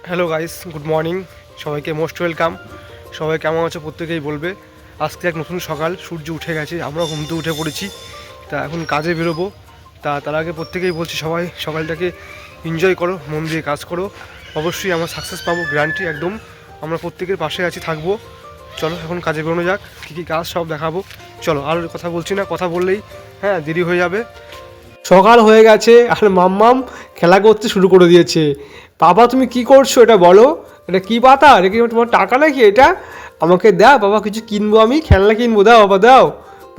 Hello guys, good morning. সবাইকে most welcome. সবাই কেমন আছো প্রত্যেকেই বলবে। আজকে এক নতুন সকাল, সূর্য উঠে গেছে, আমরা ঘুম থেকে উঠে পড়েছি। তা এখন কাজে বেরোবো। তার আগে প্রত্যেকেই বলছি, সবাই সকালটাকে এনজয় করো, মন দিয়ে কাজ করো। অবশ্যই আমরা সাকসেস পাবো, গ্যারান্টি একদম। আমরা প্রত্যেকের পাশে আছি, থাকবো। চলো এখন কাজে বেরোনো যাক, কী কী কাজ সব দেখাবো। চলো, আর কথা বলছি না, কথা বললেই দেরি হয়ে যাবে। সকাল হয়ে গেছে আর মাম্মাম খেলা করতে শুরু করে দিয়েছে। বাবা তুমি কি করছো এটা বলো, এটা কি পাতা, এটা কি তোমার টাকা নাকি? এটা আমাকে দাও বাবা, কিছু কিনবো, আমি খেলনা কিনবো, দাও বাবা দাও।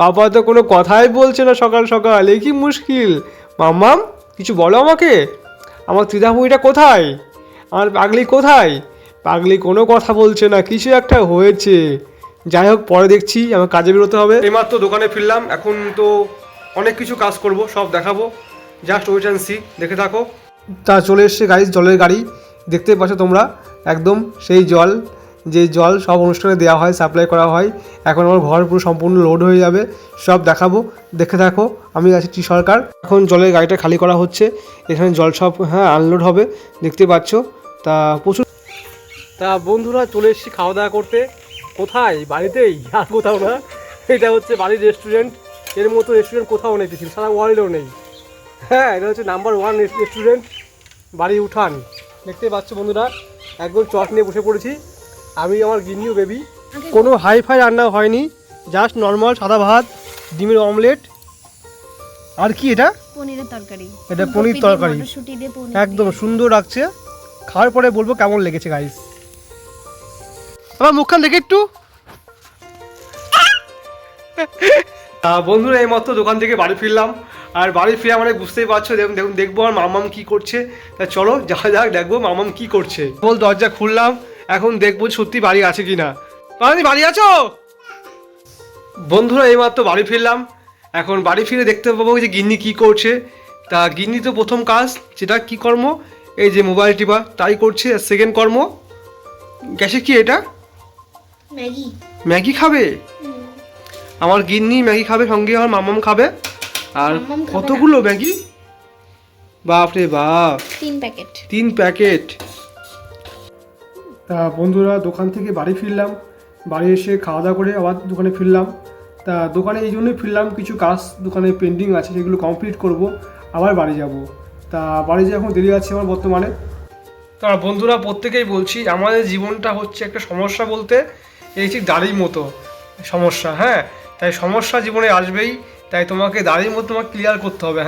বাবা তো কোনো কথাই বলছে না সকাল সকাল, এই কি মুশকিল। মাম্মাম কিছু বলো আমাকে, আমার ত্রিধাপুরিটা কোথায়, আমার পাগলি কোথায়? পাগলি কোনো কথা বলছে না, কিছু একটা হয়েছে। যাই হোক, পরে দেখছি, আমার কাজে বেরোতে হবে। এইমাত্র দোকানে ফিরলাম, এখন তো অনেক কিছু কাজ করব, সব দেখাবো। জাস্ট ওয়েট অ্যান্ড সি, দেখে থাকো। তা চলে এসছে গাইজ, জলের গাড়ি দেখতে পাচ্ছ তোমরা, একদম সেই জল, যে জল সব অনুষ্ঠানে দেওয়া হয়, সাপ্লাই করা হয়। এখন আমার ঘর পুরো সম্পূর্ণ লোড হয়ে যাবে, সব দেখাবো, দেখে থাকো। আমি আছি টি সরকার। এখন জলের গাড়িটা খালি করা হচ্ছে, এখানে জল সব আনলোড হবে, দেখতে পাচ্ছ। তা প্রচুর। তা বন্ধুরা চলে এসেছি খাওয়া দাওয়া করতে। কোথায়? বাড়িতেই, আর কোথাও না। এটা হচ্ছে বাড়ির রেস্টুরেন্ট, এর মতো রেস্টুরেন্ট কোথাও নেই পৃথিবীর, সারা ওয়ার্ল্ডেও নেই। এটা হচ্ছে নাম্বার 1 রেস্টুরেন্ট, বাড়ি উঠান। দেখতে পাচ্ছ বন্ধুরা, একদম চট নিয়ে বসে পড়েছি আমি, আমার গিন্নি ও বেবি। কোনো হাই ফাই রান্না হয়নি, জাস্ট নর্মাল সাদা ভাত, ডিমের অমলেট, আর কি এটা পনিরের তরকারি। এটা পনির তরকারি, একদম সুন্দর লাগছে। খাওয়ার পরে বলবো কেমন লেগেছে গাইস। আমার মুখখান দেখে একটু। বন্ধুরা এইমাত্র দোকান থেকে বাড়ি ফিরলাম, আর বাড়ি ফিরে মানে বুঝতেই পারছো, দেখুন দেখবো আর মামাম কি করছে। তা চলো যাওয়া যাক, দেখবো মামাম কি করছে। বল দরজা খুললাম, এখন দেখবো সত্যি বাড়ি আছে কিনা। পানি বাড়ি আছো? বন্ধুরা এইমাত্র বাড়ি ফিরলাম, এখন বাড়ি ফিরে দেখতে পাবো যে গিন্নি কি করছে। তা গিন্নি তো প্রথম কাজ যেটা কি কর্ম, এই যে মোবাইল টিপা, তাই করছে। আর সেকেন্ড কর্ম, গ্যাসে কি এটা, ম্যাগি। ম্যাগি খাবে আমার গিন্নি, ম্যাগি খাবে, সঙ্গে আমার মামাম খাবে। আর কতগুলো ম্যাগি, বাপরে বাপ, 3 প্যাকেট। তা বন্ধুরা দোকান থেকে বাড়ি ফিরলাম, বাড়ি এসে খাওয়া দাওয়া করে আবার দোকানে ফিরলাম। তা দোকানে এই জন্যই ফিরলাম, কিছু কাজ দোকানে পেন্ডিং আছে, সেগুলো কমপ্লিট করব, আবার বাড়ি যাব। তা বাড়ি যে এখন দেরি আছে আমার বর্তমানে। তা বন্ধুরা প্রত্যেকেই বলছি, আমাদের জীবনটা হচ্ছে একটা সমস্যা, বলতে এই ঠিক দাড়ির মতো সমস্যা। তাই সমস্যা জীবনে আসবেই, তাই তোমাকে দাড়ির মতো তোমাকে ক্লিয়ার করতে হবে।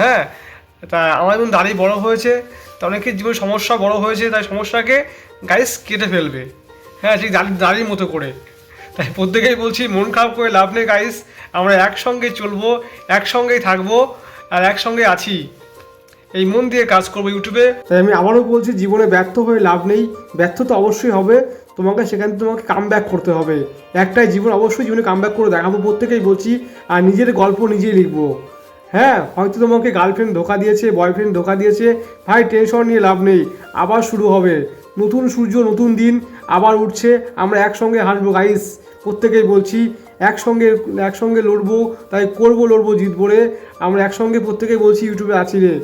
তা আমার যেমন দাড়ি বড় হয়েছে, তা অনেকের জীবনে সমস্যা বড় হয়েছে, তাই সমস্যাকে গাইস কেটে ফেলবে, ঠিক দাড়ির মতো করে। তাই প্রত্যেকেই বলছি, মন খারাপ করে লাভ নেই গাইস, আমরা একসঙ্গে চলবো, একসঙ্গেই থাকবো, আর একসঙ্গে আছি, এই মন দিয়ে কাজ করবো ইউটিউবে। তাই আমি আবারও বলছি, জীবনে ব্যর্থ হয়ে লাভ নেই, ব্যর্থ তো অবশ্যই হবে, তোমাকে সেখান থেকে তোমাকে কাম ব্যাক করতে হবে। একটাই জীবন, অবশ্যই জীবনে কাম ব্যাক করে দেখাবো, প্রত্যেকেই বলছি। আর নিজের গল্প নিজেই লিখবো। হয়তো তোমাকে গার্লফ্রেন্ড ধোকা দিয়েছে, বয়ফ্রেন্ড ধোকা দিয়েছে, ভাই টেনশন নিয়ে লাভ নেই, আবার শুরু হবে, নতুন সূর্য, নতুন দিন আবার উঠছে, আমরা একসঙ্গে হাসবো গাইস, প্রত্যেকেই বলছি। একসঙ্গে লড়বো, তাই করবো, লড়বো, জিতবো রে, আমরা একসঙ্গে প্রত্যেকেই বলছি, ইউটিউবে আছি রে।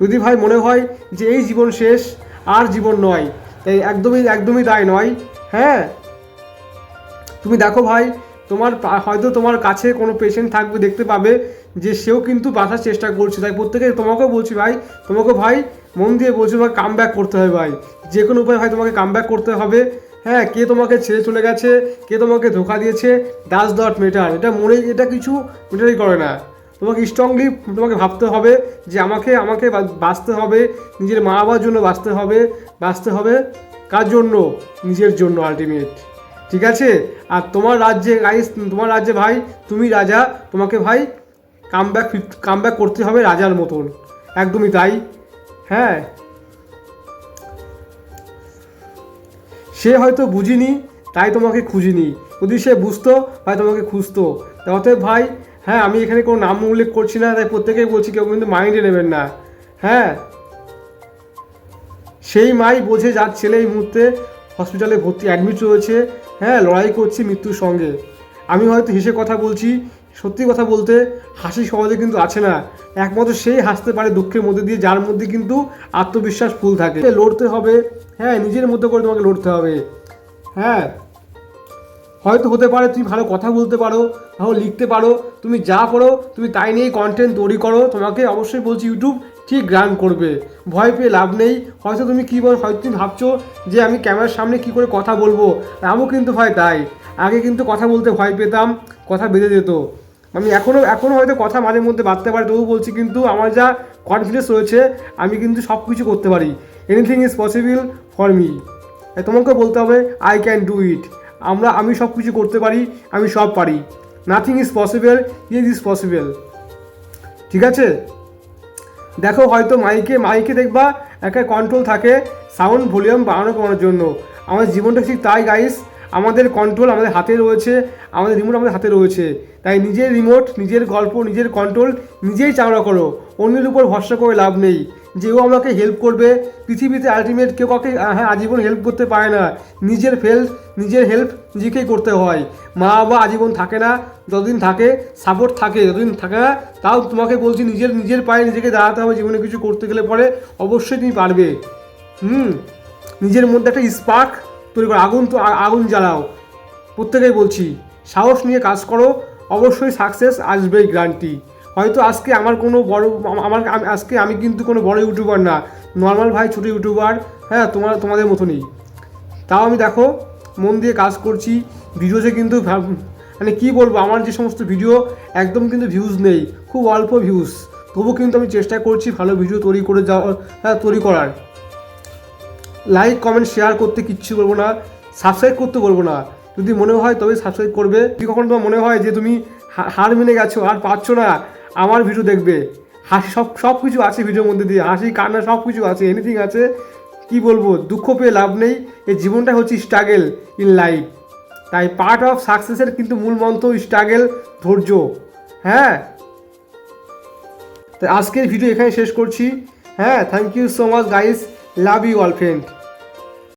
যদি ভাই মনে হয় যে এই জীবন শেষ, আর জীবন নয়, তাই একদমই তাই নয়। তুমি দেখো ভাই, হয়তো তোমার কাছে কোনো পেশেন্ট থাকবে, দেখতে পাবে যে সেও কিন্তু বাঁচার চেষ্টা করছে, তাই প্রত্যেকে তোমাকেও বলছি ভাই, তোমাকে ভাই মন দিয়ে বলছি, তোমাকে কাম ব্যাক করতে হবে ভাই, যে কোনো উপায় ভাই তোমাকে কাম ব্যাক করতে হবে। কে তোমাকে ছেড়ে চলে গেছে, কে তোমাকে ধোকা দিয়েছে, ডাজ নট ম্যাটার, এটা কিছু ম্যাটারই করে না। তোমাকে স্ট্রংলি তোমাকে ভাবতে হবে যে আমাকে বাঁচতে হবে, নিজের মা বাবার জন্য বাঁচতে হবে কার জন্য? নিজের জন্য আলটিমেট, ঠিক আছে? আর তোমার রাজ্যে ভাই তুমি রাজা, তোমাকে ভাই কাম ব্যাক করতে হবে রাজার মতন, একদমই তাই। সে হয়তো বুঝিনি, তাই তোমাকে খুঁজিনি, যদি সে বুঝতো ভাই তোমাকে খুঁজতো। অতএব ভাই, আমি এখানে কোনো নাম উল্লেখ করছি না, তাই প্রত্যেকেই বলছি, কেউ কিন্তু মাইন্ডে নেবেন না। সেই মাই বোঝে যার ছেলে এই মুহূর্তে হসপিটালে ভর্তি, অ্যাডমিট রয়েছে, লড়াই করছি মৃত্যুর সঙ্গে। আমি হয়তো হেসে কথা বলছি, সত্যি কথা বলতে হাসি সহজে কিন্তু আছে না, একমাত্র সেই হাসতে পারে দুঃখের মধ্যে দিয়ে যার মধ্যে কিন্তু আত্মবিশ্বাস ফুল থাকে। লড়তে হবে, হ্যাঁ নিজের মতো করে তোমাকে লড়তে হবে। হ্যাঁ হয়তো হতে পারে তুমি ভালো কথা বলতে পারো, ভালো লিখতে পারো, তুমি যা করো তুমি তাই নিয়েই কন্টেন্ট তৈরি করো, তোমাকে অবশ্যই বলছি ইউটিউব ঠিক গ্রান করবে, ভয় পেয়ে লাভ নেই। হয়তো তুমি কী বল, হয়তো তুমি ভাবছো যে আমি ক্যামেরার সামনে কী করে কথা বলবো, আমিও কিন্তু ভয় তাই, আগে কিন্তু কথা বলতে ভয় পেতাম, কথা বেঁধে যেত। আমি এখনও হয়তো কথা মাঝে মধ্যে বাড়তে পারে, তবু বলছি কিন্তু আমার যা কনফিডেন্স রয়েছে আমি কিন্তু সব কিছু করতে পারি, anything is possible for me. তোমাকে বলতে হবে আই ক্যান ডু ইট, আমি সব কিছু করতে পারি, আমি সব পারি, nothing is possible, is possible. ঠিক আছে, দেখো হয়তো মাইকে দেখবা একটা কন্ট্রোল থাকে সাউন্ড ভলিউম বাড়ানো কমানোর জন্য, আমাদের জীবনটা ঠিক তাই গাইস, আমাদের কন্ট্রোল আমাদের হাতে রয়েছে, আমাদের রিমোট আমাদের হাতে রয়েছে, তাই নিজের রিমোট, নিজের গল্প, নিজের কন্ট্রোল নিজেই চাওড়া করো, অন্যের উপর ভরসা করে লাভ নেই। যেও আমাকে হেল্প করবে, পৃথিবীতে আলটিমেট কেউ কাউকে আজীবন হেল্প করতে পারে না, নিজের হেল্প নিজেকেই করতে হয়। মা বাবা আজীবন থাকে না, যতদিন থাকে সাপোর্ট থাকে, যতদিন থাকে না তাও তোমাকে বলছি নিজের পায়ে নিজেকে দাঁড়াতে হবে, জীবনে কিছু করতে গেলে পরে অবশ্যই তুমি পারবে। নিজের মধ্যে একটা স্পার্ক তৈরি করো, আগুন জ্বালাও, প্রত্যেকেই বলছি সাহস নিয়ে কাজ করো, অবশ্যই সাকসেস আসবেই গ্যারান্টি। হয়তো আজকে আমার কোনো বড় আজকে আমি কিন্তু কোনো বড় ইউটিউবার না, নর্মাল ভাই ছোটো ইউটিউবার, হ্যাঁ তোমাদের মতনই, তাও আমি দেখো মন দিয়ে কাজ করছি। ভিডিওতে কিন্তু মানে কী বলবো, আমার যে সমস্ত ভিডিও একদম কিন্তু ভিউজ নেই, খুব অল্প ভিউজ, তবু কিন্তু আমি চেষ্টা করছি ভালো ভিডিও তৈরি করার। লাইক কমেন্ট শেয়ার করতে কিচ্ছু বলবো না, সাবস্ক্রাইব করতে বলবো না, যদি মনে হয় তবে সাবস্ক্রাইব করবে। যদি কখনো তোমার মনে হয় যে তুমি হার মেনে গেছো আর পারছো না, আমার ভিডিও দেখবে, হাসি সব কিছু আছে ভিডিওর মধ্যে দিয়ে, হাসি কান্না সব কিছু আছে, এনিথিং আছে। কি বলবো, দুঃখ পেয়ে লাভ নেই, এই জীবনটা হচ্ছে স্ট্রাগল ইন লাইফ, তাই পার্ট অফ সাকসেসের কিন্তু মূল মন্ত্র স্ট্রাগল, ধৈর্য। হ্যাঁ, তাই আজকের ভিডিও এখানে শেষ করছি। হ্যাঁ, thank you so much guys, love you all friend.